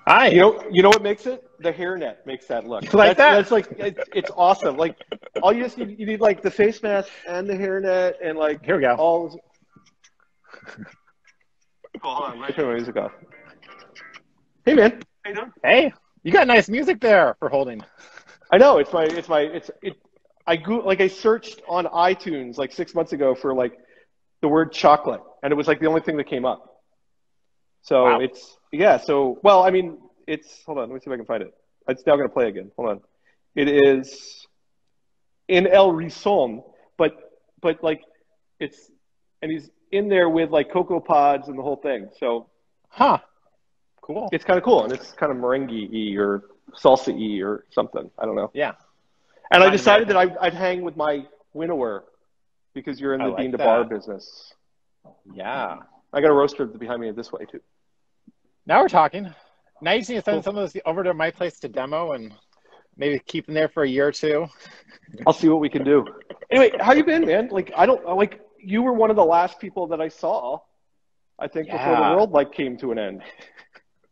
Hi. You know what makes it? The hairnet makes that look. You like that? That's like it's awesome. Like all you just need, you need like the face mask and the hairnet and like Here we go. all. Oh, hold on, let me turn my music off. Hey man, how you doing? Hey, you got nice music there for holding. I know it's. I searched on iTunes like 6 months ago for like the word chocolate, and it was like the only thing that came up. So Wow. it's yeah. So well, I mean, it's hold on. Let me see if I can find it. It's now going to play again. Hold on. It is in El Rison, but like it's and he's in there with like cocoa pods and the whole thing. So Huh. Cool. it's kind of cool, and it's kind of merengue-y or salsa-y or something. I don't know. Yeah. And I Latin decided that American. I'd hang with my winnower because you're in I the bean like to bar that. business. Yeah. I got a roaster behind me this way too. Now we're talking. Now you just need to send Cool. some of those over to my place to demo and maybe keep them there for a year or two. I'll see what we can do. Anyway, how you been, man? Like I don't like you were one of the last people that I saw. I think before the Yeah. world like came to an end.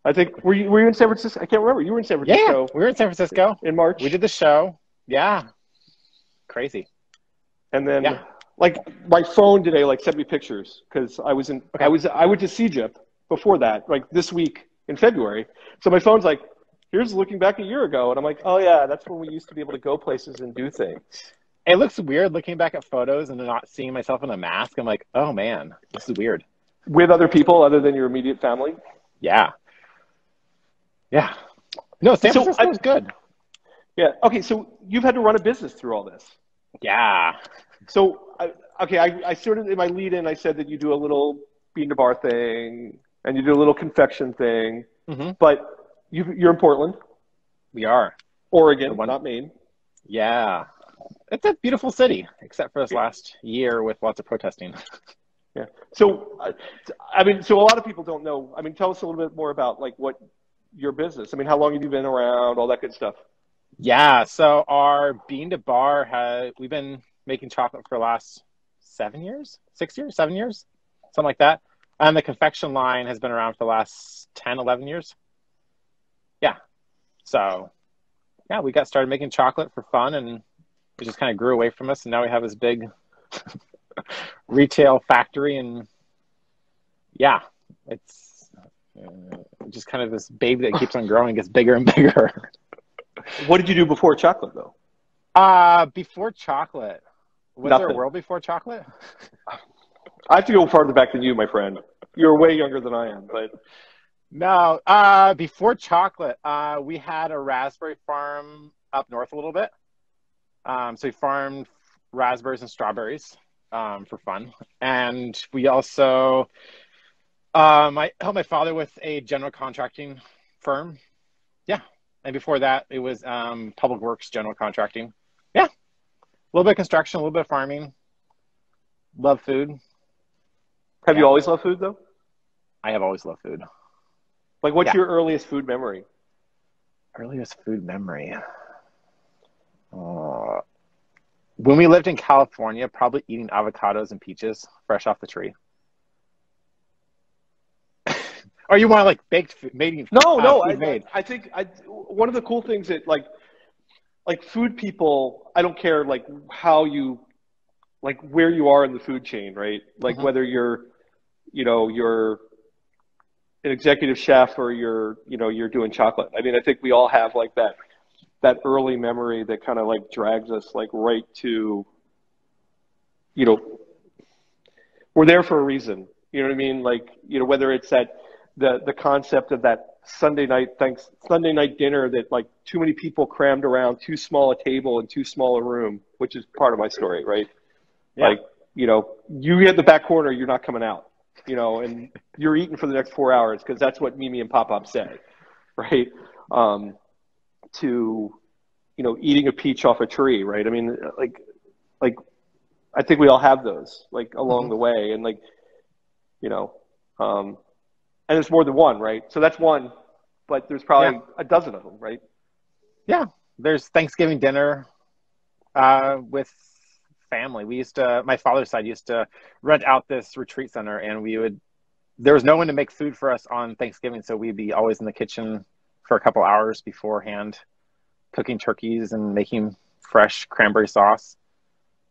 I think were you in San Francisco? I can't remember. You were in San Yeah. Francisco We were in San Francisco. in We March, did the show. Yeah. Crazy. and then Yeah. like my phone today like sent me pictures because I was in Okay. I went to Egypt before that, like this week in February. So my phone's like, here's looking back a year ago, and I'm like, oh yeah, that's when we used to be able to go places and do things It looks weird looking back at photos and not seeing myself in a mask. I'm like, oh man, this is weird. with other people other than your immediate family. Yeah. Yeah. No, San So I, Francisco is good. yeah, okay. So you've had to run a business through all this. Yeah. So I sort of in my lead in I said that you do a little bean to bar thing and you do a little confection thing, Hmm. but you're in Portland, We are. The Oregon, one. not Maine. Yeah. It's a beautiful city, except for this Yeah. last year with lots of protesting. Yeah. So I mean, so a lot of people don't know. I mean, tell us a little bit more about like what your business. I mean, how long have you been around? All that good stuff. Yeah. So our bean to bar we've been making chocolate for the last 7 years, 6 years, 7 years, something like that. And the confection line has been around for the last 10, 11 years. Yeah. So yeah, we got started making chocolate for fun and it just kind of grew away from us. And now we have this big retail factory. And yeah, it's just kind of this baby that keeps on growing, gets bigger and bigger. What did you do before chocolate, though? Before chocolate, was there a Nothing. world before chocolate? I have to go farther back than you, my friend. You're way younger than I am, but No, before chocolate, we had a raspberry farm up north a little bit. So we farmed raspberries and strawberries for fun. And we also, I helped my father with a general contracting firm. Yeah. And before that, it was public works, general contracting. Yeah. A little bit of construction, a little bit of farming. Love food. have you Yeah. always loved food, though? I have always loved food. Like, what's Yeah. your earliest food memory? Earliest food memory. Uh, when we lived in California, probably eating avocados and peaches fresh off the tree. Or you want like baked food, made No, no. food made? I think one of the cool things that like food people. I don't care like how you like where you are in the food chain, right? Like Hmm. whether you're an executive chef or you're doing chocolate. I mean, I think we all have like that early memory that kind of like drags us like right to you know we're there for a reason. You know what I mean? Like whether it's that the concept of that Sunday night dinner that like too many people crammed around too small a table and too small a room, which is part of my story, right? Yeah. Like you get the back corner, you're not coming out, and you're eating for the next 4 hours because that's what Mimi and Pop Pop say, right? To eating a peach off a tree, right? I mean, like I think we all have those like along Hmm. the way, and like you know, um, and there's more than one, right? So that's one, but there's Yeah. probably a dozen of them, right? Yeah. There's Thanksgiving dinner with family. My father's side used to rent out this retreat center, and there was no one to make food for us on Thanksgiving, so we'd be always in the kitchen for a couple hours beforehand, cooking turkeys and making fresh cranberry sauce.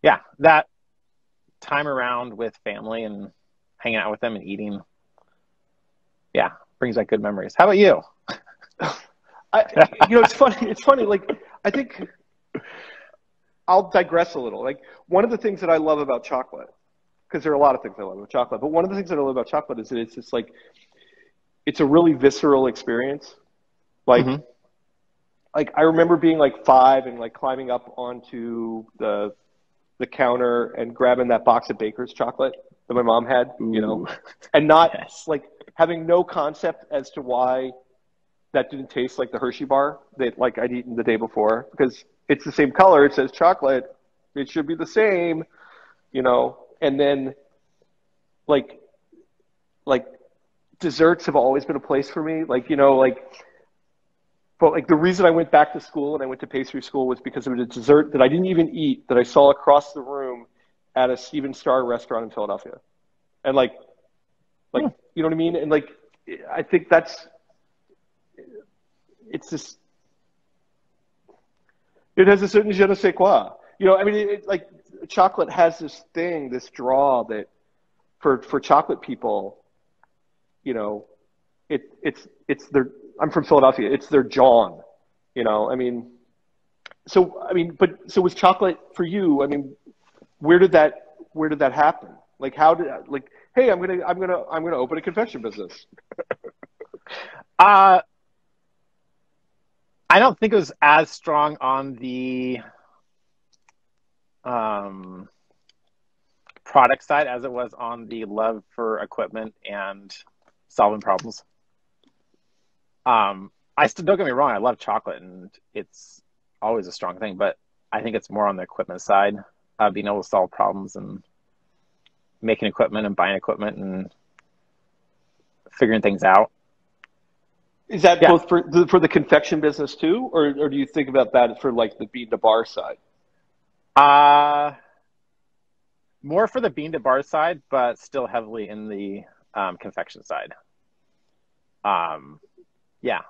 Yeah, that time around with family and hanging out with them and eating, yeah, brings back good memories. How about you? It's funny. It's funny. Like, I think I'll digress a little. Like, one of the things that I love about chocolate, because there are a lot of things I love about chocolate, but one of the things that I love about chocolate is that it's just like, it's a really visceral experience. Like, Mm-hmm. like I remember being like 5 and like climbing up onto the counter and grabbing that box of Baker's chocolate that my mom had, Ooh. and not Yes. like having no concept as to why that didn't taste like the Hershey bar that like I'd eaten the day before, because it's the same color. It says chocolate. It should be the same, and then like, like desserts have always been a place for me. But like the reason I went back to school and I went to pastry school was because it was a dessert that I didn't even eat that I saw across the room at a Steven Starr restaurant in Philadelphia. And like, you know what I mean? And like, I think it's this, it has a certain je ne sais quoi. I mean, like chocolate has this thing, this draw that for chocolate people, it's their, I'm from Philadelphia. It's their John, I mean, so was chocolate for you? I mean, where did that happen? Like, how did, like, hey, I'm going to open a confection business. I don't think it was as strong on the product side as it was on the love for equipment and solving problems. I still, don't get me wrong, I love chocolate and it's always a strong thing, but I think it's more on the equipment side, being able to solve problems and making equipment and buying equipment and figuring things out. Is that both for the confection business too, or do you think about that for like the bean to bar side? More for the bean to bar side, but still heavily in the confection side. Yeah.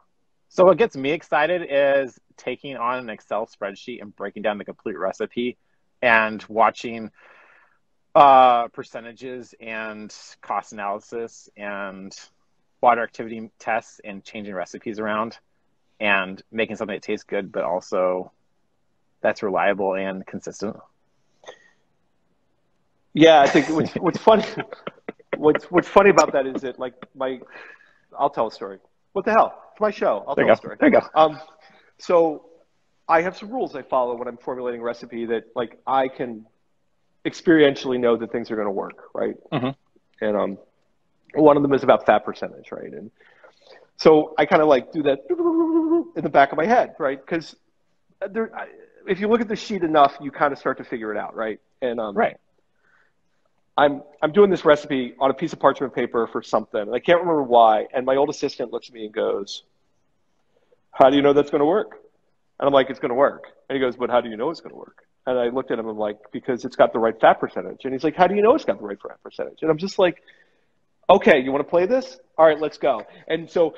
So what gets me excited is taking on an Excel spreadsheet and breaking down the complete recipe and watching percentages and cost analysis and water activity tests and changing recipes around and making something that tastes good, but also that's reliable and consistent. Yeah, I think what's funny, what's funny about that is that like I'll tell a story. What the hell? It's my show. I'll tell a story. There you go. So I have some rules I follow when I'm formulating a recipe that like I can experientially know that things are going to work, right? Mm-hmm. And one of them is about fat percentage, right? And so I kind of like do that in the back of my head, right? Because if you look at the sheet enough, you kind of start to figure it out, right? And right. I'm doing this recipe on a piece of parchment paper for something, and I can't remember why. And my old assistant looks at me and goes, "How do you know that's going to work?" And I'm like, "It's going to work." And he goes, "But how do you know it's going to work?" And I looked at him and I'm like, "Because it's got the right fat percentage." And he's like, "How do you know it's got the right fat percentage?" And I'm just like, "Okay, you want to play this? All right, let's go." And so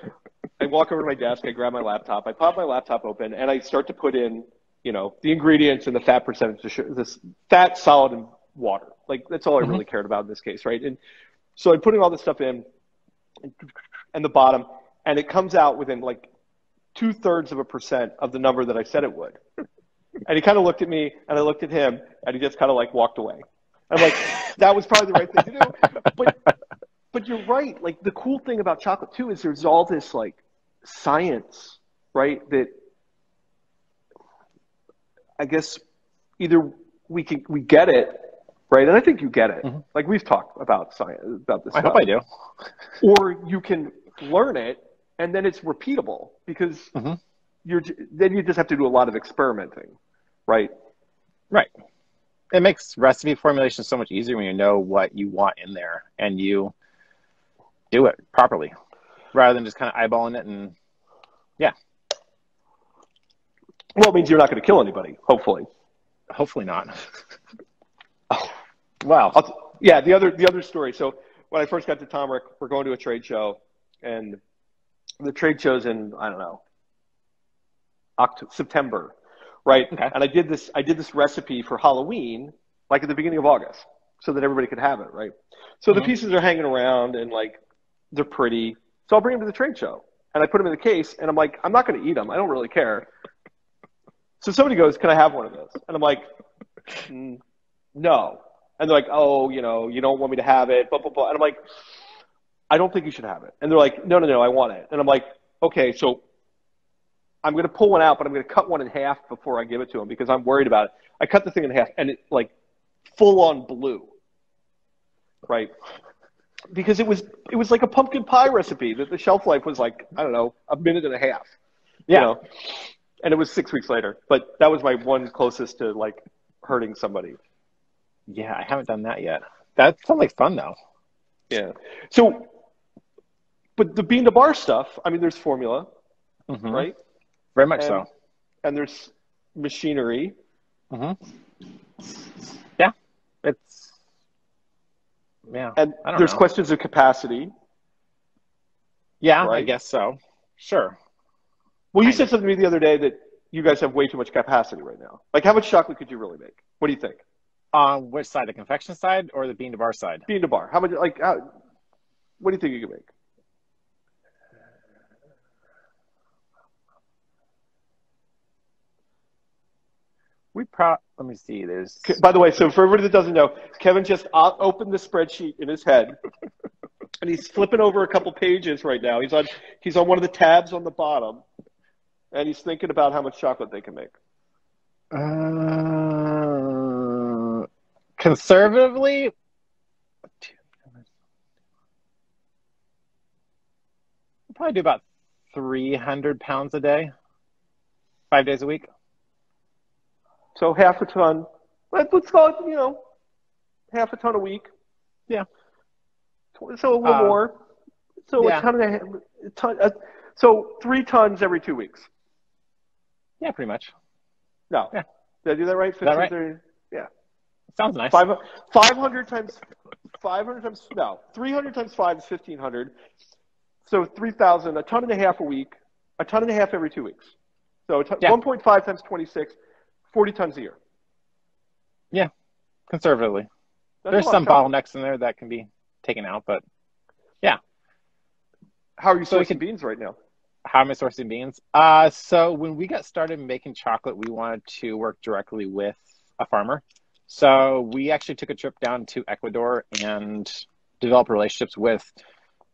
I walk over to my desk, I grab my laptop, I pop my laptop open, and I start to put in, the ingredients and the fat percentage, this fat, solid, and water. Like, that's all I really cared about in this case, right? And so I'm putting all this stuff in and the bottom, and it comes out within like 0.2% of the number that I said it would. And he kind of looked at me, and I looked at him, and he just kind of like walked away. I'm like, that was probably the right thing to do. But you're right. Like, the cool thing about chocolate too is there's all this like science, right? That I guess either we get it, right? And I think you get it. Mm-hmm. Like, we've talked about science, about this I stuff. hope I do. Or you can learn it, and then it's repeatable because then you just have to do a lot of experimenting, right? Right. It makes recipe formulation so much easier when you know what you want in there and you do it properly rather than just kind of eyeballing it. And yeah. Well, it means you're not going to kill anybody, hopefully. Hopefully not. Wow. The other story. So when I first got to Tomrick, we're going to a trade show, and the trade show's in, I don't know, September, right? Okay. And I did this recipe for Halloween, like at the beginning of August, so that everybody could have it, right? So the Mm-hmm. pieces are hanging around and like they're pretty. So I'll bring them to the trade show and I put them in the case and I'm like, I'm not going to eat them. I don't really care. So somebody goes, "Can I have one of those?" And I'm like, no. And they're like, "Oh, you don't want me to have it, blah, blah, blah." And I'm like, "I don't think you should have it." And they're like, "No, no, no, I want it." And I'm like, "Okay, so I'm going to pull one out, but I'm going to cut one in half before I give it to them because I'm worried about it." I cut the thing in half and it like full on blue, right? Because it was like a pumpkin pie recipe that the shelf life was like, I don't know, a minute and a half, Yeah. and it was 6 weeks later. But that was my one closest to like hurting somebody. Yeah, I haven't done that yet. That sounds like fun though. Yeah. So, but the bean to bar stuff, I mean, there's formula, Mm-hmm. right? Very much And so. there's machinery. Mm-hmm. Yeah. It's And I don't there's know. questions of capacity. Yeah, I Right? guess so. Sure. Well, you Kind said of. something to me the other day that you guys have way too much capacity right now. Like, how much chocolate could you really make? What do you think? On which side, the confection side or the bean to bar side? Bean to bar. How much? Like, what do you think you could make? Let me see. There's By the way, so for everybody that doesn't know, Kevin just opened the spreadsheet in his head, and he's flipping over a couple pages right now. He's on one of the tabs on the bottom, and he's thinking about how much chocolate they can make. conservatively, we'll probably do about 300 pounds a day, 5 days a week. So half a ton. Let's call it, half a ton a week. Yeah. So a little more. So Yeah. So 3 tons every 2 weeks. Yeah, pretty much. No. Yeah. Did I do that right? 15, Is that right? 30, yeah. Sounds nice. 500 times 300 times 5 is 1,500. So 3,000, a ton and a half a week, a ton and a half every 2 weeks. So 1.5 times 26, 40 tons a year. Yeah, conservatively. That's There's some bottlenecks in there that can be taken out, but yeah. How are you sourcing beans right now? How am I sourcing beans? So when we got started making chocolate, we wanted to work directly with a farmer. So we actually took a trip down to Ecuador and developed relationships with.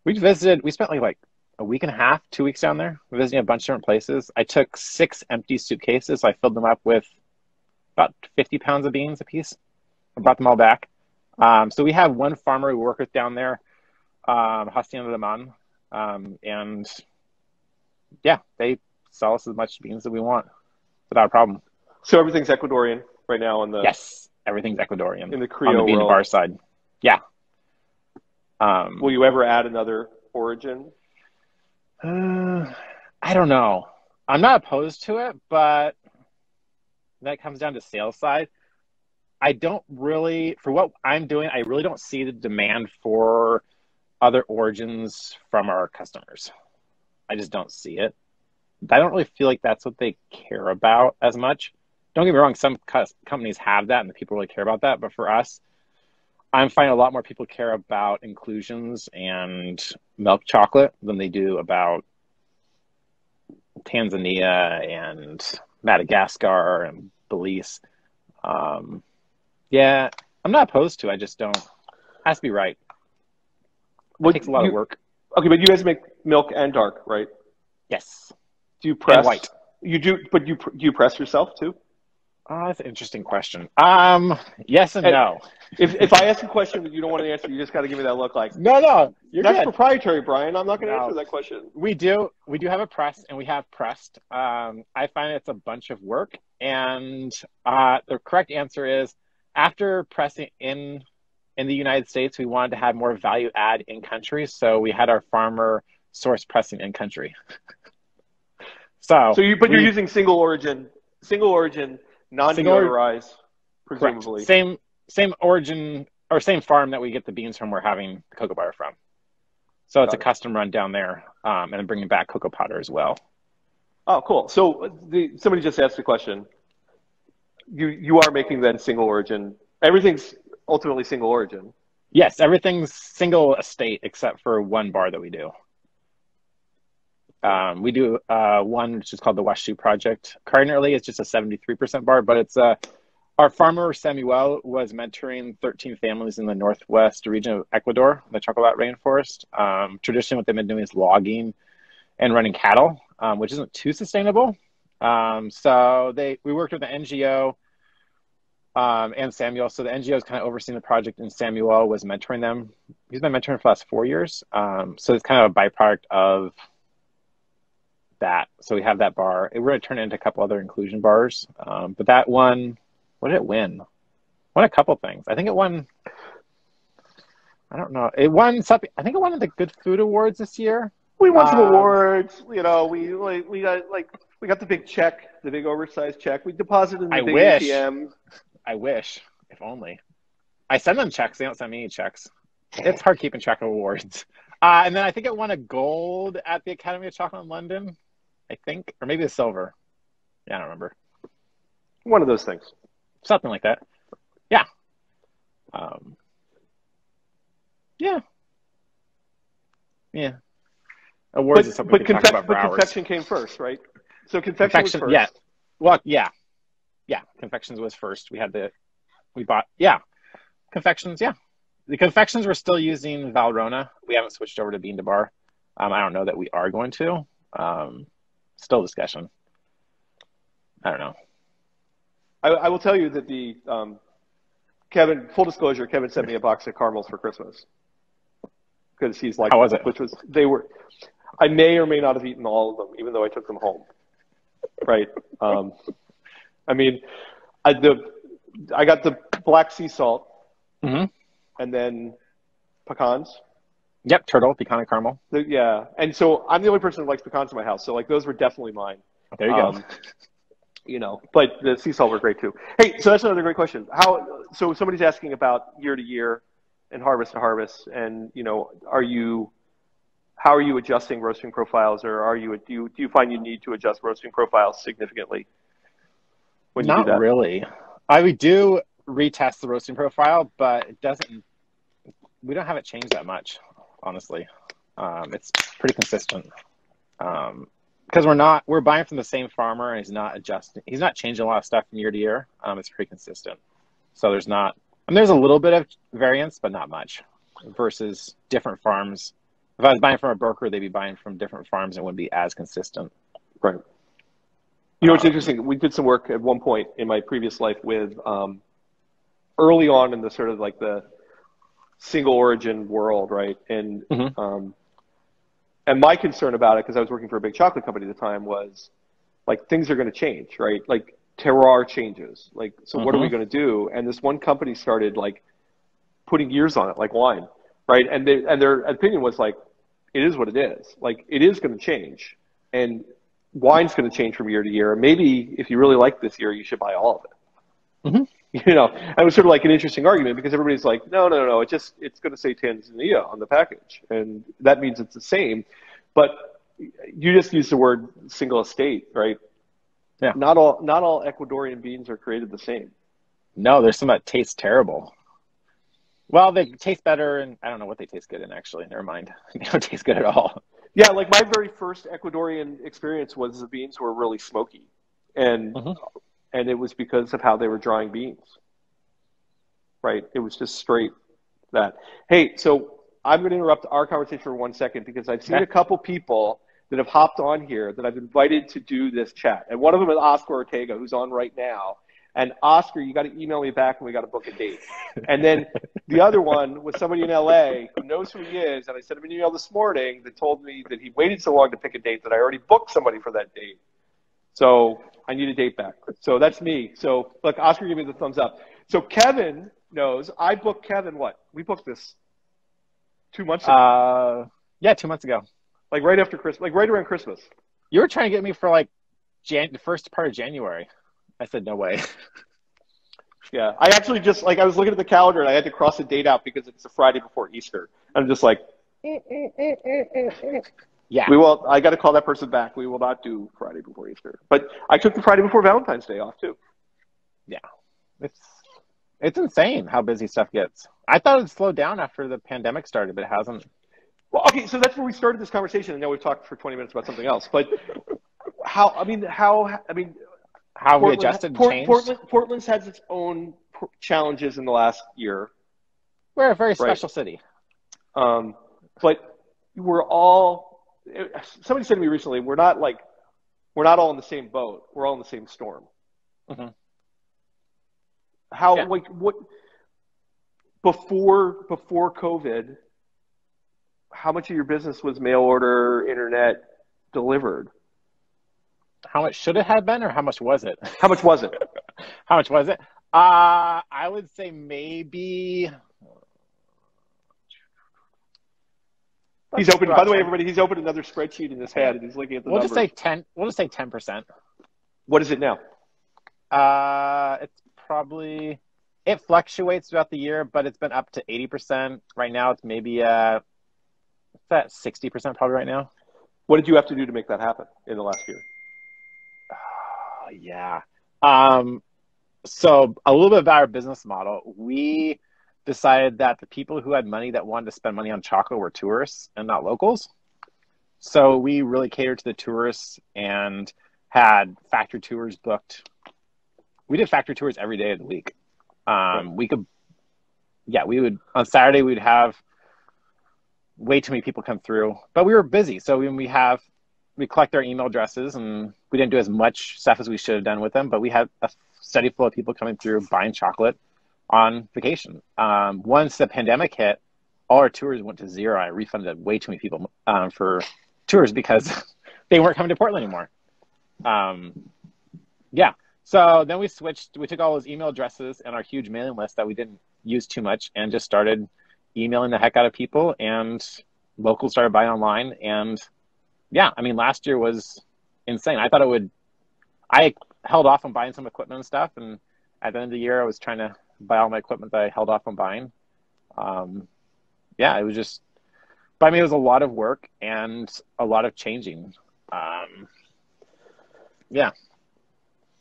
We spent like a week and a half, 2 weeks down there, visiting a bunch of different places. I took 6 empty suitcases. I filled them up with about 50 pounds of beans a piece. I brought them all back. So we have one farmer we work with down there, Hacienda de Man, and yeah, they sell us as much beans as we want without a problem. So everything's Ecuadorian right now yes, everything's Ecuadorian in the Creole on the bean to bar side. Yeah. Will you ever add another origin? I don't know. I'm not opposed to it, but that comes down to sales side. I don't really, for what I'm doing, I really don't see the demand for other origins from our customers. I just don't see it. I don't really feel like that's what they care about as much. Don't get me wrong, some companies have that and the people really care about that. But for us, I'm finding a lot more people care about inclusions and milk chocolate than they do about Tanzania and Madagascar and Belize. Yeah, I'm not opposed to it. I just don't. It has to be right. It takes a lot of work. Okay, but you guys make milk and dark, right? Yes. Do you press? And white. You do, but do you press yourself too? That's an interesting question. Yes and no. If I ask a question that you don't want to answer, you just got to give me that look like. No, you're that's good. proprietary, Brian. I'm not going to answer that question. We do have a press, and we have pressed. I find it's a bunch of work, and the correct answer is after pressing in the United States, we wanted to have more value add in country, so we had our farmer source pressing in country. You're using single origin, non-deodorized, presumably. Correct. Same origin or same farm that we get the beans from. We're having the cocoa butter from. So it's a custom run down there, and I'm bringing back cocoa powder as well. Oh, cool. So somebody just asked a question. You are making then single origin. Everything's ultimately single origin. Yes, everything's single estate except for one bar that we do. We do one which is called the Washu Project. Currently, it's just a 73% bar, but it's our farmer Samuel was mentoring 13 families in the northwest region of Ecuador, the Chocolate rainforest. Traditionally, what they've been doing is logging and running cattle, which isn't too sustainable. So we worked with the NGO and Samuel. So the NGO is kind of overseeing the project, and Samuel was mentoring them. He's been mentoring for the last 4 years. So it's kind of a byproduct of that. So we have that bar. We're going to turn it into a couple other inclusion bars. But that one, what did it win? Won a couple things. I think it won. I don't know. It won something. I think it won the Good Food Awards this year. We won some awards. You know, we got the big check, the big oversized check. We deposited in the big ATM. I wish, if only. I send them checks. They don't send me any checks. It's hard keeping track of awards. And then I think it won a gold at the Academy of Chocolate in London, I think, or maybe a silver. Yeah, I don't remember. One of those things. Something like that. Yeah. Yeah. Yeah. Awards is something we can talk about for hours. But confection came first, right? So confection was first. Yeah. Well, yeah. Yeah. Confections was first. Confections, yeah. The confections we're still using Valrhona. We haven't switched over to bean to bar. I don't know that we are going to. Still discussion. I don't know. I will tell you that Kevin, full disclosure, Kevin sent me a box of caramels for Christmas. Because he's like, how was it? I may or may not have eaten all of them, even though I took them home. Right. I mean, I got the black sea salt, and then pecans. Yep, turtle, pecan and caramel. Yeah, and so I'm the only person who likes pecans in my house, so like those were definitely mine. There you go. You know, but the sea salt were great too. Hey, so that's another great question. So somebody's asking about year to year and harvest to harvest, and you know, how are you adjusting roasting profiles, or do you find you need to adjust roasting profiles significantly when you do that? Not really. We do retest the roasting profile, but we don't have it change that much, honestly. It's pretty consistent. Because we're buying from the same farmer, and he's not changing a lot of stuff from year to year. It's pretty consistent. So there's a little bit of variance, but not much versus different farms. If I was buying from a broker, they'd be buying from different farms and wouldn't be as consistent. Right. You know, it's interesting. We did some work at one point in my previous life with early on in the sort of like the single origin world, right? And and my concern about it, because I was working for a big chocolate company at the time, was like things are going to change, right? Like terroir changes. Like, so what are we going to do? And this one company started like putting years on it, like wine, right? And their opinion was like, it is what it is. Like, it is going to change, and wine's going to change from year to year. And maybe if you really like this year, you should buy all of it. You know, and it was sort of like an interesting argument because everybody's like, no, it's going to say Tanzania on the package, and that means it's the same. But you just used the word single estate, right? Yeah. Not all Ecuadorian beans are created the same. No, there's some that taste terrible. Well, they taste better, and I don't know what they taste good in, actually. Never mind. They don't taste good at all. Yeah, like my very first Ecuadorian experience was the beans were really smoky. And it was because of how they were drying beans. Right? It was just straight that. Hey, so I'm going to interrupt our conversation for 1 second because I've seen a couple people that have hopped on here that I've invited to do this chat. And one of them is Oscar Ortega, who's on right now. And Oscar, you got to email me back and we got to book a date. And then the other one was somebody in LA who knows who he is. And I sent him an email this morning that told me that he waited so long to pick a date that I already booked somebody for that date. So I need a date back. So that's me. So look, Oscar gave me the thumbs up. So Kevin knows. I booked Kevin what? We booked this 2 months ago. Yeah, 2 months ago. Like right after Christmas, like right around Christmas. You were trying to get me for like the first part of January. I said, no way. Yeah. I actually just, like, I was looking at the calendar and I had to cross a date out because it's the Friday before Easter. I'm just like, Yeah, We will. I got to call that person back. We will not do Friday before Easter. But I took the Friday before Valentine's Day off too. yeah. It's it's insane how busy stuff gets. I thought it'd slow down after the pandemic started, but it hasn't. Well, okay, so that's where we started this conversation, and now we've talked for 20 minutes about something else. But how? How we adjusted and changed. Portland's has its own challenges in the last year, We're a very right? special city. But we're all. Somebody said to me recently, we're not all in the same boat. We're all in the same storm. Hmm. How Yeah. like what before COVID? How much of your business was mail order, internet delivered? How much should it have been, or how much was it? How much was it? How much was it? I would say maybe. He's Let's open. throw By out the way, 10. everybody, he's opened another spreadsheet in his head, and he's looking at the We'll numbers. just say 10. We'll just say 10%. What is it now? It's probably it fluctuates throughout the year, but it's been up to 80%. Right now, it's maybe it's at 60% probably right now. What did you have to do to make that happen in the last year? Oh, yeah. So a little bit about our business model. We decided that the people who had money that wanted to spend money on chocolate were tourists and not locals. So we really catered to the tourists and had factory tours booked. We did factory tours every day of the week. We could, yeah, we would, on Saturday, we'd have way too many people come through, but we were busy. So when we collect their email addresses, and we didn't do as much stuff as we should have done with them, but we had a steady flow of people coming through buying chocolate on vacation. Once the pandemic hit, all our tours went to zero. I refunded way too many people for tours because they weren't coming to Portland anymore. Yeah. So then we switched. We took all those email addresses and our huge mailing list that we didn't use too much, and just started emailing the heck out of people. And locals started buying online. And yeah, I mean, last year was insane. I thought it would. I held off on buying some equipment and stuff, and at the end of the year, I was trying to buy all my equipment that I held off on buying. Yeah, it was just. But I mean, it was a lot of work and a lot of changing. Yeah.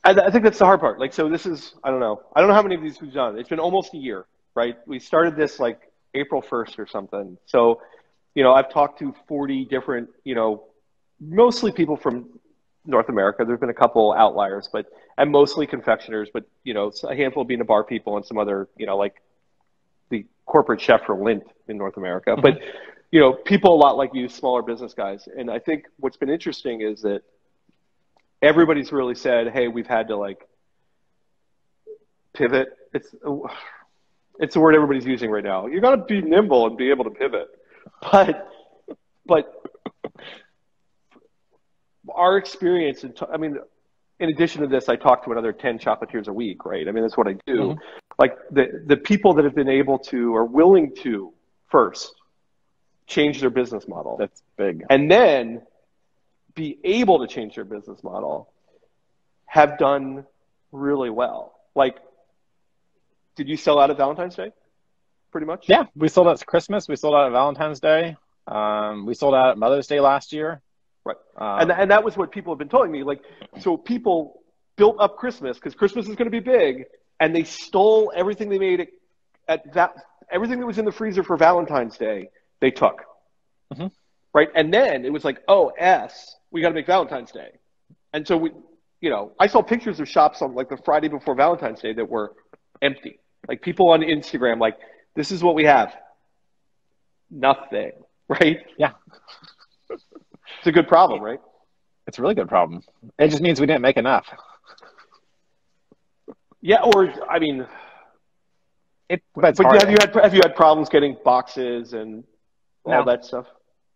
I think that's the hard part. Like, so this is, I don't know how many of these we've done. It's been almost a year, right? We started this like April 1st or something. So, I've talked to 40 different, mostly people from North America. There've been a couple outliers, and mostly confectioners, but, a handful being the bar people and some other, like the corporate chef for Lindt in North America. Mm-hmm. But, people a lot like you, smaller business guys. And I think what's been interesting is that everybody's really said, hey, we've had to like pivot. It's the word everybody's using right now. You got to be nimble and be able to pivot. But our experience, I mean, in addition to this, I talk to another 10 chocolatiers a week, right? I mean, that's what I do. Mm-hmm. Like the people that have been able to, or willing to first change their business model. That's big. And then be able to change their business model have done really well. Like, did you sell out at Valentine's Day? Pretty much? Yeah, we sold out at Christmas. We sold out at Valentine's Day. We sold out at Mother's Day last year. Right. And that was what people have been telling me. Like, so people built up Christmas because Christmas is going to be big, and they stole everything they made everything that was in the freezer for Valentine's Day, they took. Mm-hmm. Right. And then it was like, we got to make Valentine's Day. And so I saw pictures of shops on like the Friday before Valentine's Day that were empty. Like people on Instagram, like, this is what we have. Nothing. Right. Yeah. It's a good problem, right? It's a really good problem. It just means we didn't make enough. Yeah. Or, I mean, but have you had problems getting boxes and all that stuff?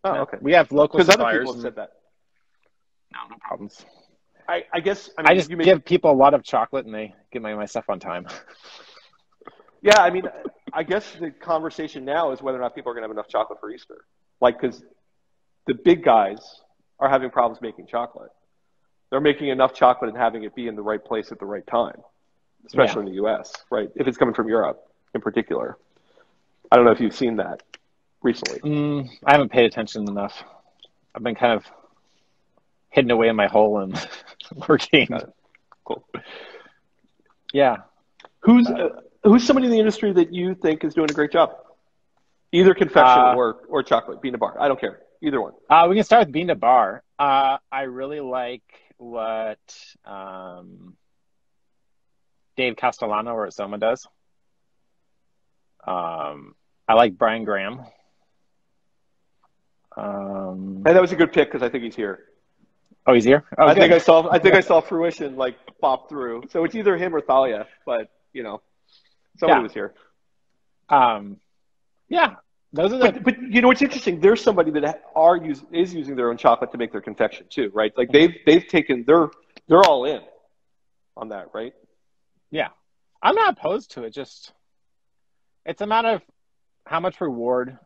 Oh, no. okay. We have local suppliers. Because other people have said that. No problems. I guess. I just give people a lot of chocolate, and they get my stuff on time. Yeah, I mean, I guess the conversation now is whether or not people are going to have enough chocolate for Easter. Like, because the big guys are having problems making chocolate. They're making enough chocolate and having it be in the right place at the right time, especially in the U.S., right? If it's coming from Europe in particular. I don't know if you've seen that recently. I haven't paid attention enough. I've been kind of hidden away in my hole and working. Got it. Cool. Yeah. Who's somebody in the industry that you think is doing a great job? Either confection or chocolate, bean to bar. I don't care. Either one. We can start with bean to bar. I really like what Dave Castellano or Soma does. I like Brian Graham. And that was a good pick because I think he's here. Oh, he's here. Oh, I good. think I saw fruition like pop through. So it's either him or Thalia, but somebody was here. Yeah, those are the. But you know what's interesting? There's somebody that is using their own chocolate to make their confection too, right? Like they've taken they're all in on that, right? Yeah, I'm not opposed to it. Just it's a matter of how much reward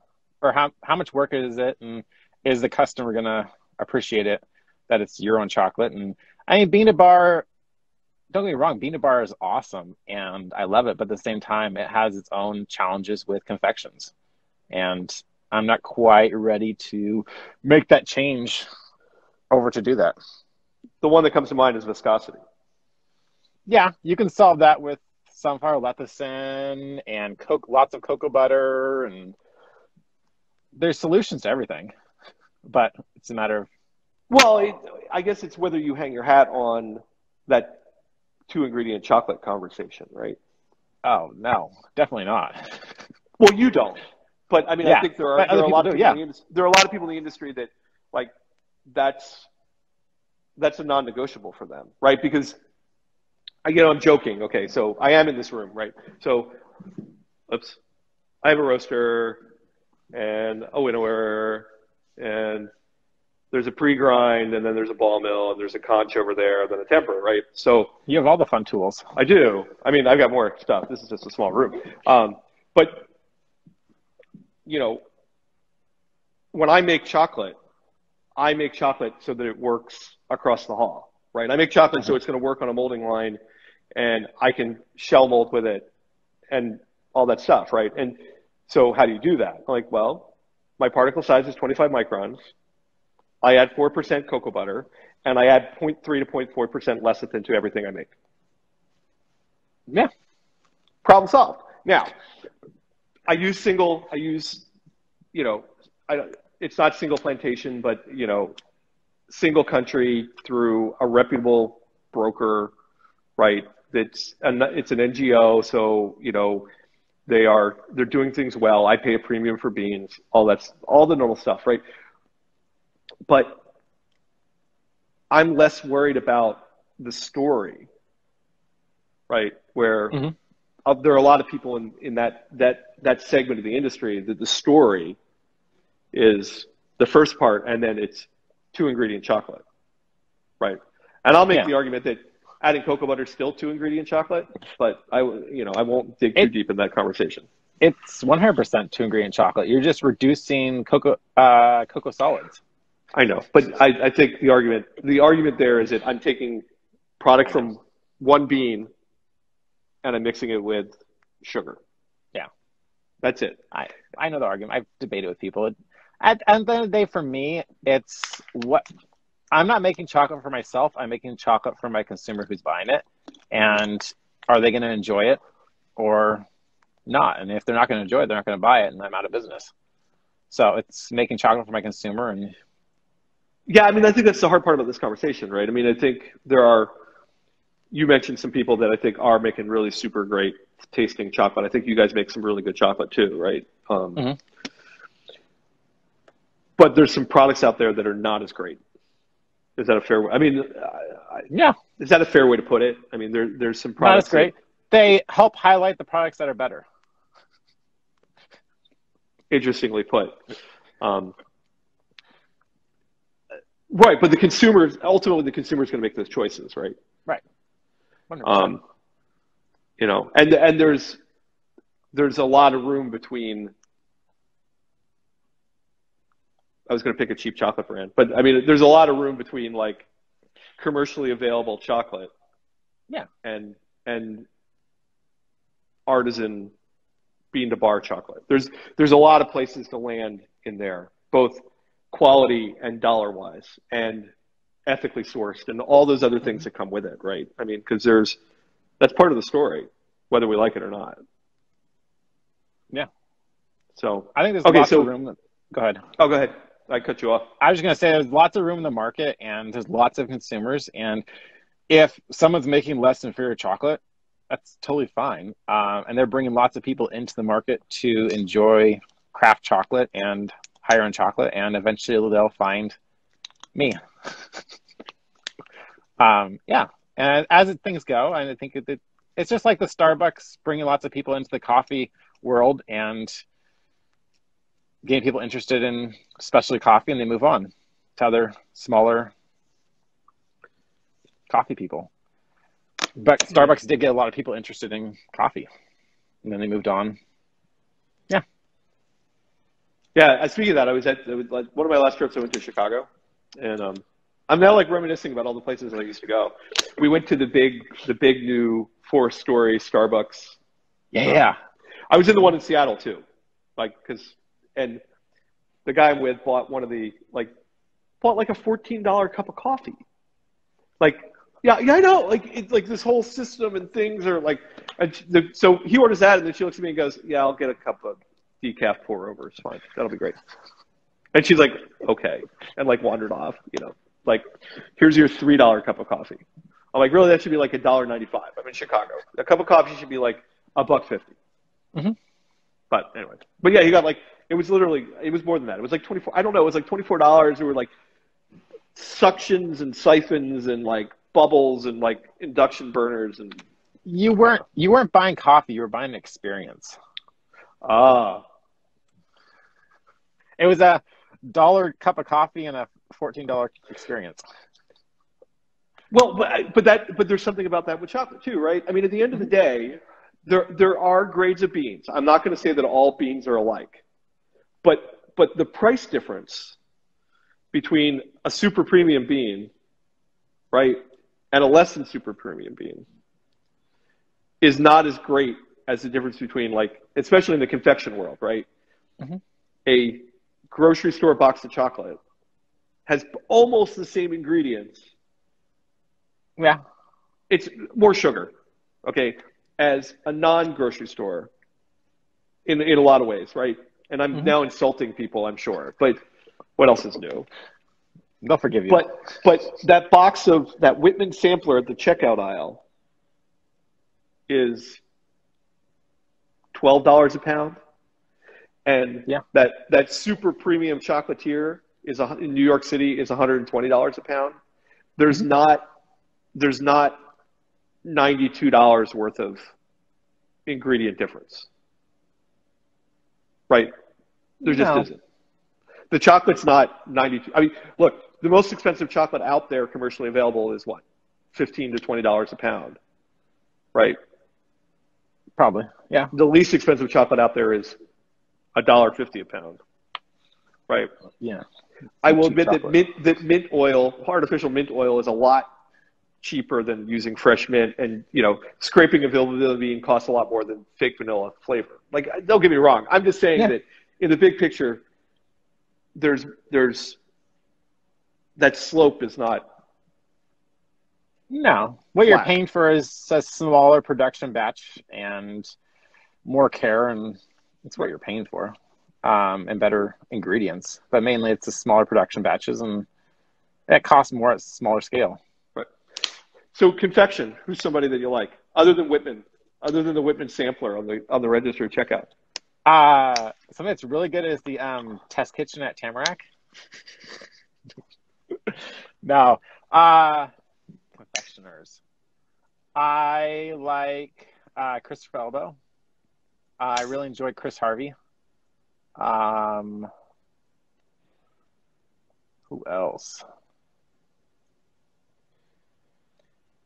or how much work is it, and is the customer gonna appreciate it that it's your own chocolate? And I mean, bean to bar. Don't get me wrong, bean to bar is awesome and I love it, but at the same time, it has its own challenges with confections. And I'm not quite ready to make that change over to do that. The one that comes to mind is viscosity. Yeah, you can solve that with sunflower lecithin and lots of cocoa butter, and there's solutions to everything. But it's a matter of... Well, I guess it's whether you hang your hat on that 2-ingredient chocolate conversation, right? Oh, no, definitely not. Well, you don't. But I mean, yeah, I think there are a lot of people there are a lot of people in the industry that like that's a non-negotiable for them, right? Because I'm joking. Okay, so I am in this room, right? So, I have a roaster and a winnower, and there's a pre-grind, and then there's a ball mill, and there's a conch over there, and then a temper, right? So you have all the fun tools. I do. I mean, I've got more stuff. This is just a small room. But when I make chocolate so that it works across the hall, right? I make chocolate so it's going to work on a molding line, and I can shell mold with it, and all that stuff, right? And so how do you do that? Like, well, my particle size is 25 microns. I add 4% cocoa butter, and I add 0.3 to 0.4% lecithin to everything I make. Yeah. Problem solved. Now, it's not single plantation, but, single country through a reputable broker, right? It's an NGO, so, they're doing things well. I pay a premium for beans, all the normal stuff, right? But I'm less worried about the story, right? Where there are a lot of people in that segment of the industry that the story is the first part, and then it's 2-ingredient chocolate, right? And I'll make the argument that adding cocoa butter is still 2-ingredient chocolate, but I won't dig too deep in that conversation. It's 100% 2-ingredient chocolate. You're just reducing cocoa solids. I know, but I think the argument there is that I'm taking product from one bean and I'm mixing it with sugar. Yeah. That's it. I know the argument. I've debated with people. At the end of the day, for me, it's what I'm not making chocolate for myself. I'm making chocolate for my consumer who's buying it. And are they going to enjoy it or not? And if they're not going to enjoy it, they're not going to buy it, and I'm out of business. So it's making chocolate for my consumer. And yeah, I mean, I think that's the hard part about this conversation, right? I mean, I think you mentioned some people that I think are making really super great tasting chocolate. I think you guys make some really good chocolate too, right? But there's some products out there that are not as great. Is that a fair way? I mean, yeah. Is that a fair way to put it? I mean, there's some products. Not as great. They help highlight the products that are better. Interestingly put. Right, but ultimately the consumer is going to make those choices, right? Right. 100%. And there's a lot of room between. I was going to pick a cheap chocolate brand, but I mean, there's a lot of room between like commercially available chocolate, and artisan bean to bar chocolate. There's a lot of places to land in there, both quality and dollar wise and ethically sourced and all those other things that come with it, right? I mean, because that's part of the story, whether we like it or not. Yeah. So I think there's okay, lots so of room. Go ahead. oh, go ahead. I cut you off. I was just gonna say there's lots of room in the market, and there's lots of consumers. And if someone's making less inferior chocolate, that's totally fine. And they're bringing lots of people into the market to enjoy craft chocolate and higher end chocolate, and eventually they'll find me. Yeah. And as things go, I think it's just like the Starbucks bringing lots of people into the coffee world and getting people interested in specialty coffee, and they move on to other smaller coffee people. But Starbucks did get a lot of people interested in coffee, and then they moved on. Yeah. Yeah. Speaking of that, I was at like one of my last trips. I went to Chicago, and I'm now like reminiscing about all the places that I used to go. We went to the big new 4-story Starbucks. Yeah. I was in the one in Seattle too, and the guy I'm with bought like a $14 cup of coffee. Like, yeah, I know. Like, it's like this whole system and things are like, so he orders that, and then she looks at me and goes, "Yeah, I'll get a cup of decaf pour over. It's fine. That'll be great." And she's like, "Okay," and like wandered off. Like, here's your $3 cup of coffee. I'm like, really? That should be like $1.95. I'm in Chicago. A cup of coffee should be like $1.50. Mm-hmm. But anyway, but yeah, he got like, it was more than that. It was like 24. I don't know. It was like $24. There were like suctions and siphons and like bubbles and like induction burners and. You weren't buying coffee. You were buying an experience. It was a $1 cup of coffee and a $14 experience. Well, but there's something about that with chocolate too, right? I mean, at the end of the day, there are grades of beans. I'm not going to say that all beans are alike, but the price difference between a super premium bean, right, and a less than super premium bean is not as great as the difference between, like, especially in the confection world, right? Mm-hmm. A grocery store box of chocolate has almost the same ingredients. Yeah. It's more sugar, okay, as a non-grocery store in a lot of ways, right? And I'm now insulting people, I'm sure, but what else is new? They'll forgive you. But that box of that Whitman sampler at the checkout aisle is $12 a pound, and that super premium chocolatier in New York City is $120 a pound. There's not $92 worth of ingredient difference, right? There just isn't. The chocolate's not 92. I mean, look, the most expensive chocolate out there commercially available is what? $15 to $20 a pound, right? Probably, yeah. The least expensive chocolate out there is $1.50 a pound, right? Yeah. I will admit that mint oil, artificial mint oil, is a lot cheaper than using fresh mint, and scraping a vanilla bean costs a lot more than fake vanilla flavor. Like, don't get me wrong. I'm just saying that in the big picture, there's that slope is not. No, what you're paying for is a smaller production batch and more care, and it's what you're paying for, and better ingredients. But mainly, it's the smaller production batches, and it costs more at smaller scale. Right. So, confection. Who's somebody that you like other than Whitman? Other than the Whitman sampler on the register checkout? Something that's really good is the Test Kitchen at Tamarack. No, confectioners. I like Christopher Elbow. I really enjoy Chris Harvey. Who else?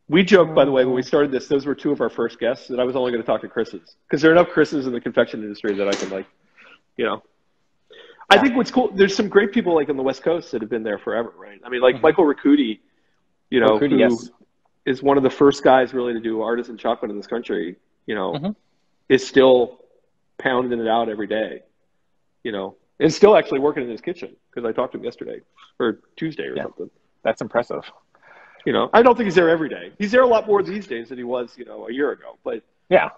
We joked, by the way, when we started this, those were two of our first guests, and I was only going to talk to Chris's, because there are enough Chris's in the confection industry that I can, I think what's cool, there's some great people, like, on the West Coast that have been there forever, right? I mean, like, Michael Riccuti, who is one of the first guys really to do artisan chocolate in this country, is still pounding it out every day, It's still actually working in his kitchen because I talked to him yesterday or Tuesday or something. That's impressive. You know, I don't think he's there every day. He's there a lot more these days than he was, you know, a year ago. But Yeah.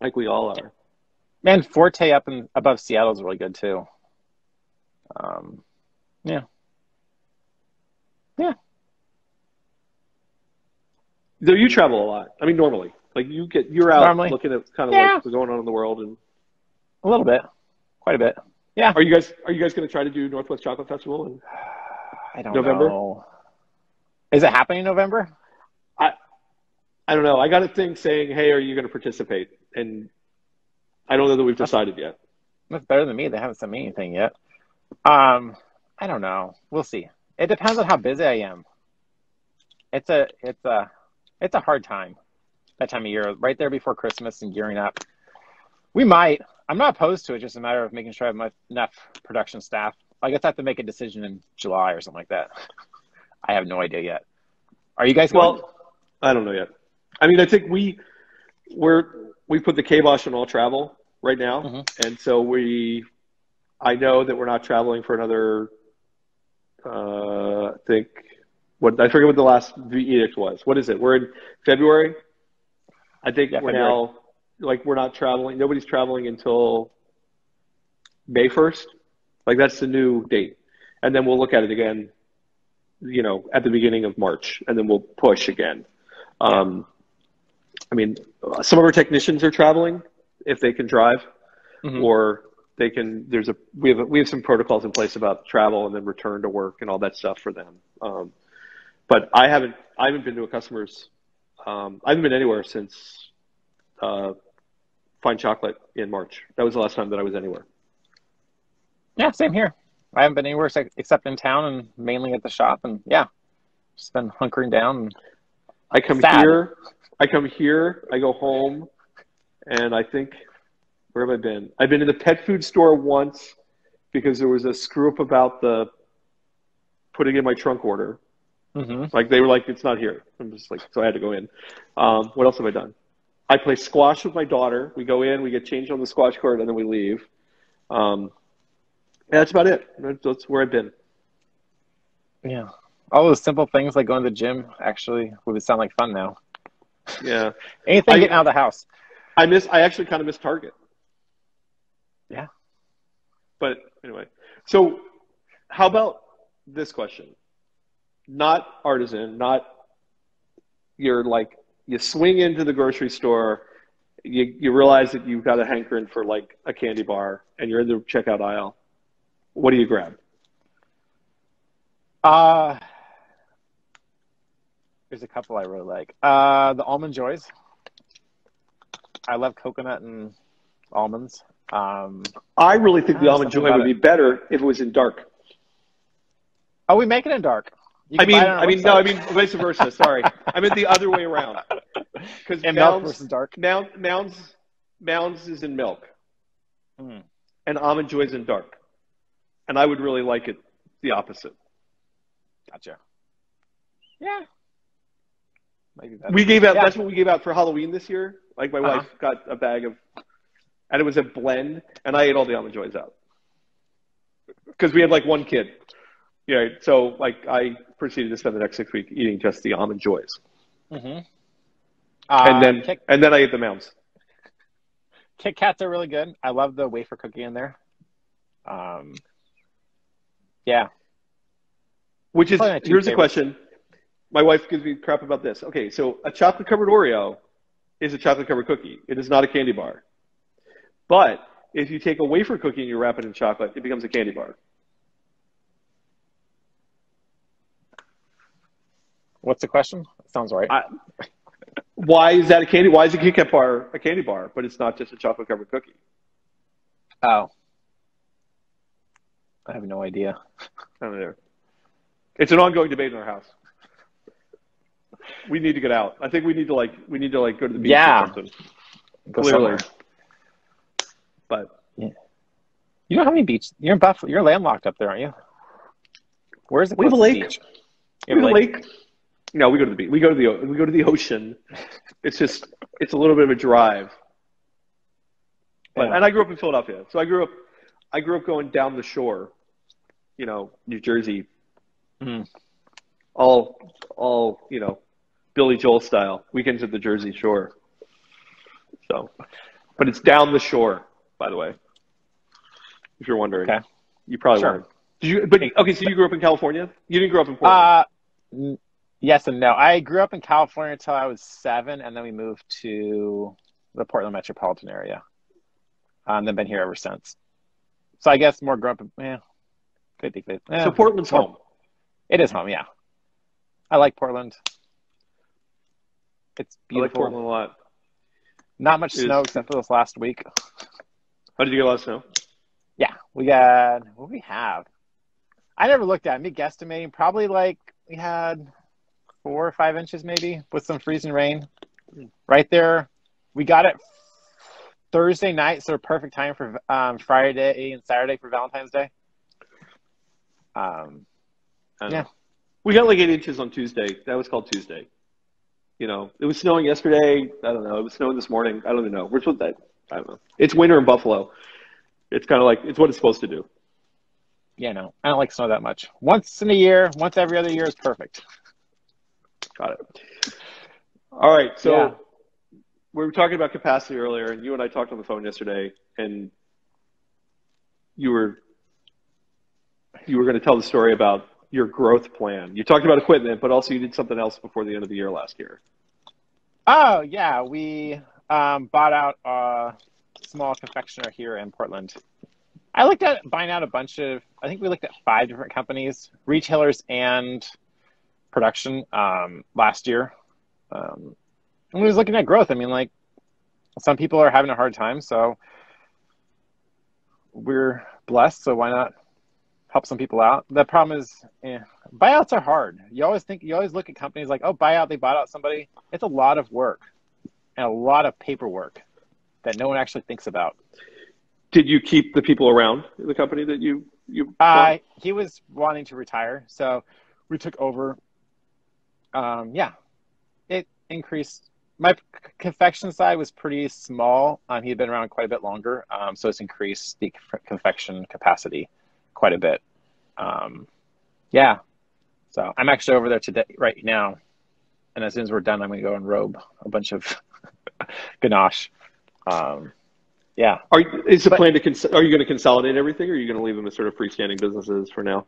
like we all are. Man, Forte up and above Seattle is really good too. Yeah. Yeah. Though you travel a lot. I mean, normally, like you're out Normally. looking at kind of like what's going on in the world, and A little bit. Quite a bit. Yeah. Are you guys going to try to do Northwest Chocolate Festival in I don't November? know. Is it happening in November? I don't know. I got a thing saying, "Hey, are you going to participate?" And I don't know that we've decided yet. That's better than me. They haven't sent me anything yet. I don't know. We'll see. It depends on how busy I am. It's a hard time, that time of year, right there before Christmas and gearing up. We might. I'm not opposed to it. Just a matter of making sure I have enough production staff. I guess I have to make a decision in July or something like that. I have no idea yet. Are you guys going? Well, I don't know yet. I mean, I think we put the kibosh on all travel right now, and so I know that we're not traveling for another. I forget what the last edict was. What is it? We're in February. I think we're now we're not traveling. Nobody's traveling until May 1st. Like that's the new date, and then we'll look at it again. You know, at the beginning of March, and then we'll push again. I mean, some of our technicians are traveling if they can drive, or they can. We have some protocols in place about travel and then return to work and all that stuff for them. But I haven't been to a customer's. I haven't been anywhere since Fine Chocolate in March. That was the last time that I was anywhere. Yeah, same here. I haven't been anywhere except in town and mainly at the shop, and just been hunkering down. And I come here, I go home, and I think, where have I been? I've been in the pet food store once because there was a screw up about the putting in my trunk order. Like they were like, it's not here. I'm just like, so I had to go in. What else have I done? I play squash with my daughter. We go in, we get changed on the squash court, and then we leave. Yeah, that's about it. That's where I've been. Yeah. All those simple things like going to the gym actually would sound like fun now. Yeah. Anything getting out of the house. I actually kind of miss Target. Yeah. But anyway, so how about this question? Not artisan, not you swing into the grocery store, you realize that you've got a hankering for like a candy bar and you're in the checkout aisle. What do you grab? There's a couple I really like. The Almond Joys. I love coconut and almonds. I really think the Almond Joy would be better if it was in dark. Oh, we make it in dark. I mean, vice versa. Sorry, I meant the other way around. Because milk versus dark. Mounds is in milk, and Almond Joy's in dark. And I would really like it the opposite. Gotcha. Yeah. Maybe that's what we gave out for Halloween this year. Like my wife got a bag of, and it was a blend, and I ate all the Almond Joys out. Because we had like one kid. Yeah, so like I proceeded to spend the next 6 weeks eating just the Almond Joys. And then I ate the Mounds. Kit Kats are really good. I love the wafer cookie in there. Yeah. Which is, here's the question. My wife gives me crap about this. Okay, so a chocolate-covered Oreo is a chocolate-covered cookie. It is not a candy bar. But if you take a wafer cookie and you wrap it in chocolate, it becomes a candy bar. What's the question? Sounds right. Why is that a candy? Why is a Kit Kat bar a candy bar, but it's not just a chocolate-covered cookie? Oh. I have no idea. I don't know. It's an ongoing debate in our house. We need to get out. I think we need to go to the beach or something. Clearly. But you don't have any beach. You're in Buffalo. You're landlocked up there, aren't you? Where's the we have a lake? Beach? We have a lake. No, we go to the beach. We go to the ocean. It's a little bit of a drive. But and I grew up in Philadelphia, so I grew up I grew up going down the shore, New Jersey, Mm. all Billy Joel style, weekends at the Jersey Shore. So, but it's down the shore, by the way, if you're wondering. Okay. You probably Sure. weren't. Did you? But okay, so you grew up in California? You didn't grow up in Portland. Yes and no. I grew up in California until I was 7, and then we moved to the Portland metropolitan area. And then been here ever since. So I guess more grown up, 50-50. So Portland's home. It is home, yeah. I like Portland. It's I like beautiful. Portland a lot. Not much snow except for this last week. How did you get a lot of snow? Yeah, we got, what do we have? I never looked at it. Me guesstimating, probably like we had 4 or 5 inches maybe with some freezing rain. Right there. We got it Thursday night, so perfect time for Friday and Saturday for Valentine's Day. Yeah. We got like 8 inches on Tuesday. That was called Tuesday. It was snowing yesterday. I don't know. It was snowing this morning. I don't even know. Which was that? I don't know. It's winter in Buffalo. It's kind of like, it's what it's supposed to do. Yeah, no. I don't like snow that much. Once in a year, once every other year is perfect. Got it. All right. So Yeah. we were talking about capacity earlier, and you and I talked on the phone yesterday, and you were going to tell the story about your growth plan. You talked about equipment, but also you did something else before the end of the year last year. Oh, yeah. We bought out a small confectioner here in Portland. I looked at buying out I think we looked at 5 different companies, retailers and production last year. And we was looking at growth. I mean, like, some people are having a hard time, so we're blessed, so why not help some people out? The problem is, buyouts are hard. You always look at companies like, oh, buyout, they bought out somebody. It's a lot of work and a lot of paperwork that no one actually thinks about. Did you keep the people around in the company that you bought? He was wanting to retire, so we took over. It increased. My confection side was pretty small. He had been around quite a bit longer, so it's increased the confection capacity quite a bit. So I'm actually over there today, right now, and as soon as we're done, I'm going to go and robe a bunch of ganache. Yeah. Are you going to consolidate everything, or are you going to leave them as sort of freestanding businesses for now?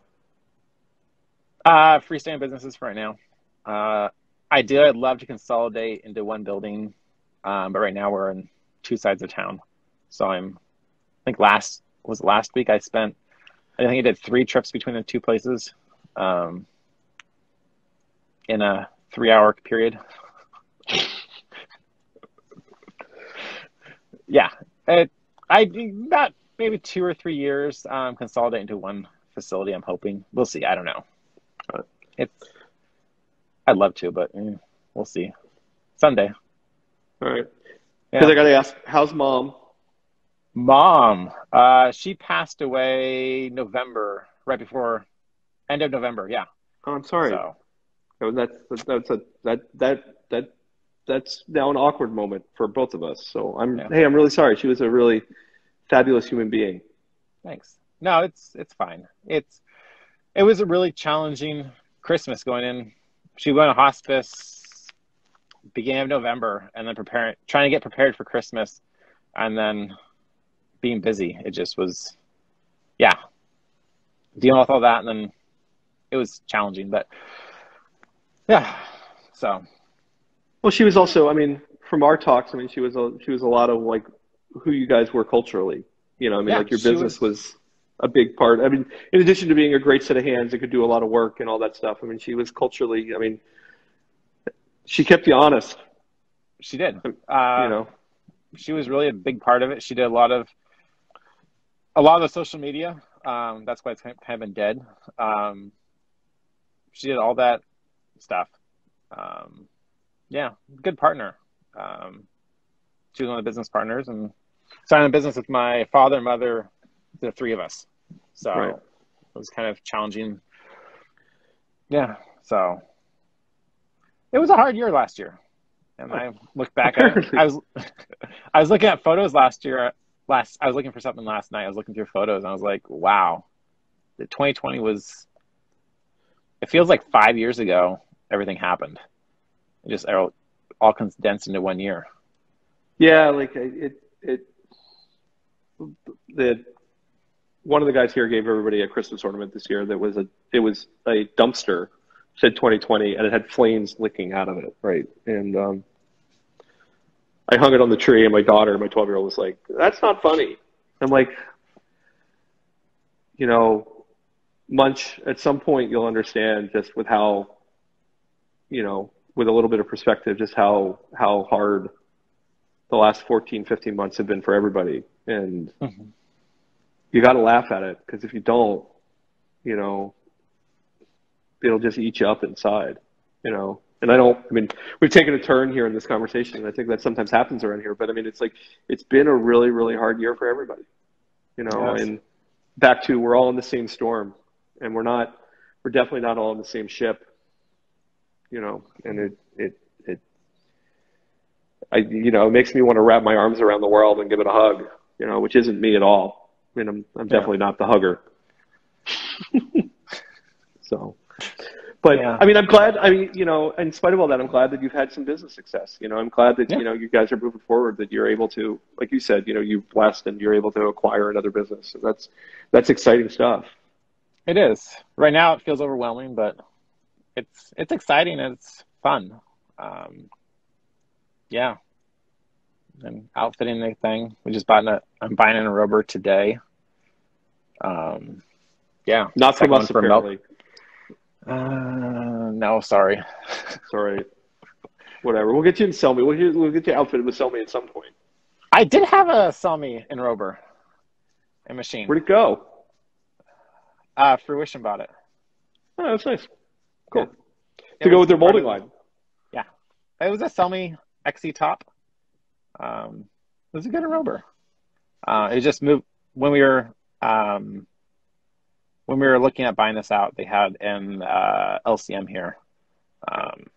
Freestanding businesses for right now. Ideally, I'd love to consolidate into one building, but right now we're in 2 sides of town. So I think last week I think I did 3 trips between the 2 places in a 3-hour period. Yeah. I do about maybe 2 or 3 years consolidate into one facility. I'm hoping. We'll see. I don't know. I'd love to, but we'll see. Someday. All right. Yeah. Because I got to ask, how's mom? Mom, she passed away November, right before end of November. Yeah. Oh, I'm sorry. So that's now an awkward moment for both of us. So I'm really sorry. She was a really fabulous human being. Thanks. No, it's fine. It was a really challenging Christmas going in. She went to hospice beginning of November, and then trying to get prepared for Christmas, and then being busy. It just was, dealing with all that, and then it was challenging. But yeah, so. Well, she was also, from our talks, she was a lot of like who you guys were culturally. Like your business was a big part. In addition to being a great set of hands that could do a lot of work and all that stuff, she was culturally, she kept you honest. She did. She was really a big part of it. She did a lot of the social media. That's why it's kind of been dead. She did all that stuff. Good partner. She was one of the business partners, and started a business with my father and mother, the 3 of us. So right. It was kind of challenging. Yeah. So it was a hard year last year. And I look back at it. I was looking at photos last year I was looking for something last night. I was looking through photos and I was like, wow, the 2020 was, it feels like 5 years ago, everything happened. It just all condensed into 1 year. Yeah, like the one of the guys here gave everybody a Christmas ornament this year that was it was a dumpster, said 2020, and it had flames licking out of it, right? And I hung it on the tree, and my daughter, my 12-year-old, was like, "That's not funny." I'm like, you know, Munch, at some point you'll understand just with how, with a little bit of perspective, just how hard the last 14, 15 months have been for everybody. And you got to laugh at it, because if you don't, it'll just eat you up inside, And we've taken a turn here in this conversation, and I think that sometimes happens around here, but I mean, it's been a really, really hard year for everybody, Yes. And back to, we're all in the same storm, and we're definitely not all in the same ship, and it makes me want to wrap my arms around the world and give it a hug, which isn't me at all. I mean, I'm definitely not the hugger. So, but Yeah. I mean, I'm glad, in spite of all that, I'm glad that you've had some business success. I'm glad that, you guys are moving forward, that you're able to, like you said, you've blessed and you're able to acquire another business. And that's exciting stuff. It is. Right now it feels overwhelming, but it's exciting and it's fun. Yeah. And outfitting the thing. I'm buying a rover today. Yeah. Not from us, apparently. No, sorry. Sorry. Whatever. We'll get you in Selmy. We'll get you outfitted with Selmy at some point. I did have a Selmy in Rober, a machine. Where'd it go? Fruition bought it. Oh, that's nice. Cool. Yeah. To go with their molding line. Yeah. It was a Selmy XE top. It was a good Rober. It just moved when we were looking at buying this out. They had an LCM here, and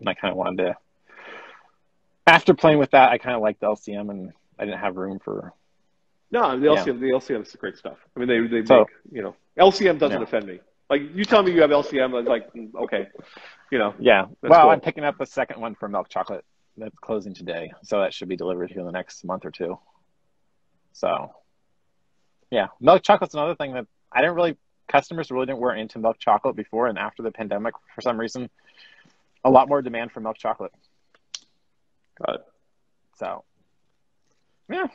I kind of wanted to. After playing with that, I kind of liked the LCM, and I didn't have room for. No, the LCM is grech great stuff. I mean, they make, LCM doesn't offend me. Like, you tell me you have LCM, I'm like, okay, Yeah. Well, cool. I'm picking up a second one for Milk Chocolate that's closing today, so that should be delivered here in the next month or two. So, yeah, Milk Chocolate's another thing that customers weren't into milk chocolate before, and after the pandemic, for some reason, a lot more demand for milk chocolate. Got it. So, yeah.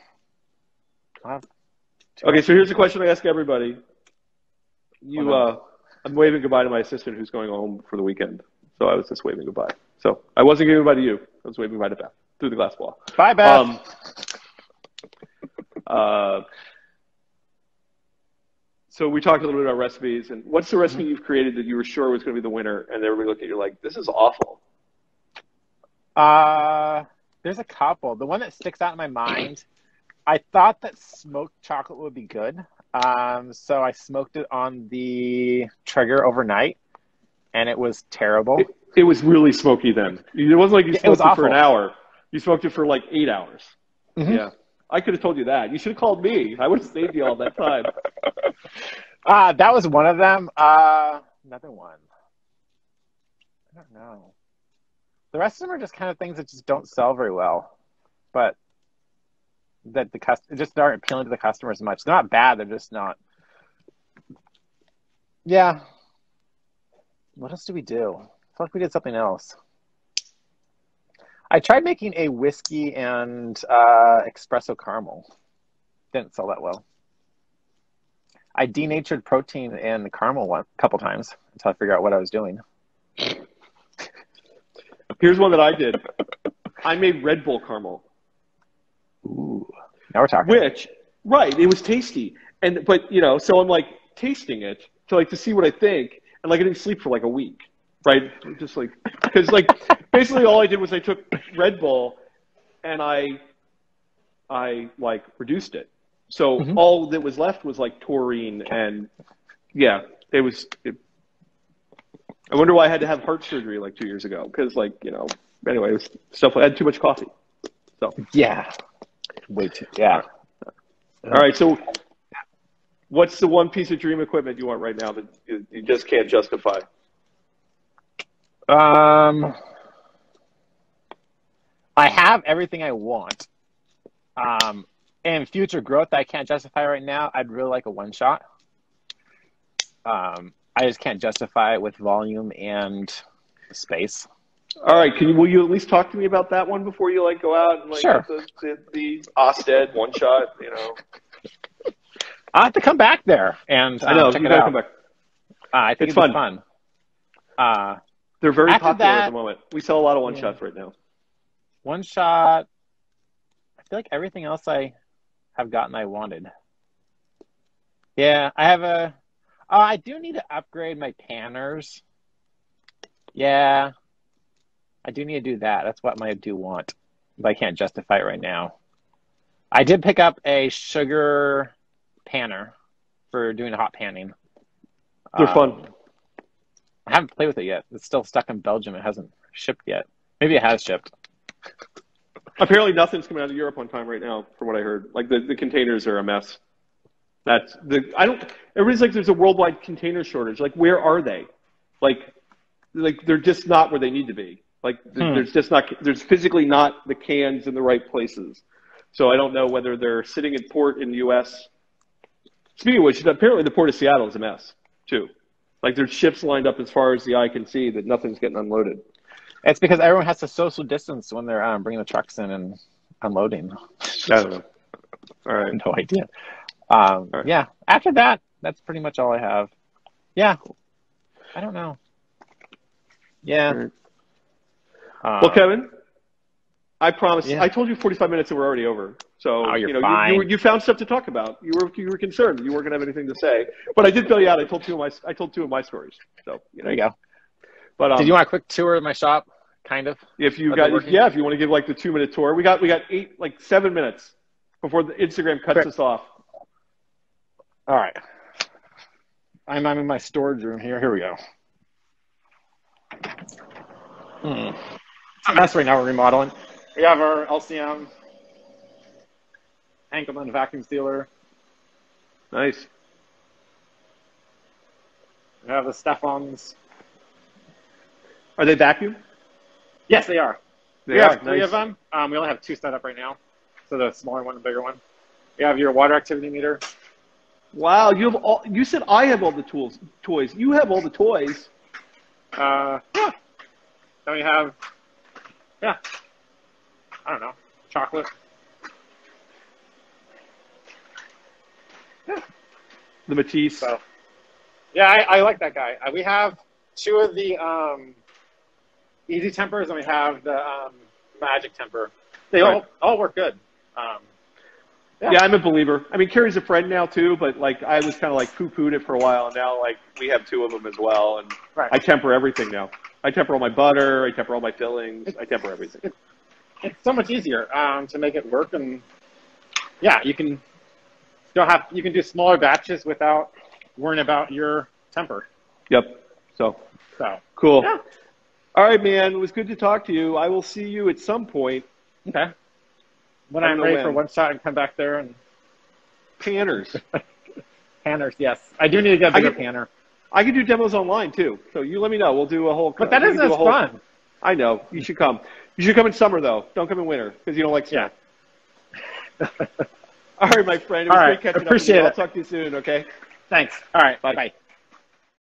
Okay, so here's a question I ask everybody. I'm waving goodbye to my assistant who's going home for the weekend. So I was just waving goodbye. So I wasn't giving goodbye to you. I was waving goodbye to Beth through the glass wall. Bye, Beth. So we talked a little bit about recipes, and what's the recipe you've created that you were sure was going to be the winner, and everybody looked at you like, this is awful? There's a couple. The one that sticks out in my mind, I thought that smoked chocolate would be good. So I smoked it on the trigger overnight, and it was terrible. It was really smoky then. It wasn't like you smoked it for an hour. You smoked it for like 8 hours. Mm-hmm. Yeah. I could have told you that. You should have called me. I would have saved you all that time. That was one of them. Another one. I don't know. The rest of them are just kind of things that just don't sell very well, but that just aren't appealing to the customers much. They're not bad. They're just not. Yeah. What else do we do? I feel like we did something else. I tried making a whiskey and espresso caramel. Didn't sell that well. I denatured protein in the caramel a couple times until I figured out what I was doing. Here's one that I did. I made Red Bull caramel. Ooh, now we're talking. Right, it was tasty, but so I'm like tasting it to see what I think, and like I didn't sleep for like a week, right? Just like because like basically all I did was I took Red Bull and I like reduced it. So all that was left was like taurine, and yeah, it was. I wonder why I had to have heart surgery like 2 years ago, because anyway, it was stuff. I had too much coffee. So yeah, way too. Yeah. All right. So what's the one piece of dream equipment you want right now that you just can't justify? I have everything I want. And future growth that I can't justify right now, I'd really like a one shot. I just can't justify it with volume and space. All right. Will you at least talk to me about that one before you like go out and like Sure. get the Osted one shot? You know, I have to come back there and I know check you it gotta out. come back. I think It's it'd be fun. fun. They're very After popular at that- the moment. We sell a lot of one shots right now. One shot. I feel like everything else I have gotten I wanted. Yeah, I have a. I do need to upgrade my panners. Yeah, I do need to do that. That's what I do want, but I can't justify it right now. I did pick up a sugar panner for doing hot panning. They're fun. I haven't played with it yet. It's still stuck in Belgium. It hasn't shipped yet. Maybe it has shipped. Apparently, nothing's coming out of Europe on time right now, from what I heard. Like the containers are a mess. Everybody's like, there's a worldwide container shortage. Like, where are they? Like they're just not where they need to be. Like, there's physically not the cans in the right places. So I don't know whether they're sitting in port in the U.S. Speaking of which, apparently the port of Seattle is a mess too. Like, there's ships lined up as far as the eye can see that nothing's getting unloaded. It's because everyone has to social distance when they're bringing the trucks in and unloading. I don't know. All right. No idea. Right. Yeah. After that, that's pretty much all I have. Yeah. I don't know. Yeah. Right. Well, Kevin, I promise. Yeah. I told you 45 minutes and we're already over. So you're fine. You found stuff to talk about. You were concerned. You weren't gonna have anything to say. But I did bail you out. I told two of my stories. So there you go. But did you want a quick tour of my shop? Kind of. If you got, if you want to give like the 2-minute tour, we got 7 minutes before the Instagram cuts us off. All right. I'm in my storage room here. Here we go. It's a mess right now. We're remodeling. We have our LCM, Hankelman vacuum sealer. Nice. We have the Stephans. Are they vacuum? Yes, they are. We have three of them. We only have two set up right now. So the smaller one and the bigger one. You have your water activity meter. Wow, you have all. You said I have all the toys. You have all the toys. Yeah. Then we have, I don't know, chocolate. Yeah. The Matisse. So, yeah, I like that guy. We have two of the easy tempers, and we have the magic temper. They all work good. Yeah, I'm a believer. I mean, Carrie's a friend now too, but like I was kind of like poo-pooed it for a while, and now like we have two of them as well, and I temper everything now. I temper all my butter. I temper all my fillings. I temper everything. It's so much easier to make it work, and yeah, you can do smaller batches without worrying about your temper. Yep. So cool. Yeah. All right, man. It was good to talk to you. I will see you at some point. Okay. When I'm ready for one shot and come back there and panners. Panners, yes. I do need to get a bigger panner. I can do demos online too. So you let me know. We'll do a whole. But that isn't as fun. I know. You should come. You should come in summer though. Don't come in winter because you don't like snow. Yeah. All right, my friend. It was great catching up with you. I'll talk to you soon. Okay. Thanks. All right. Bye. Bye.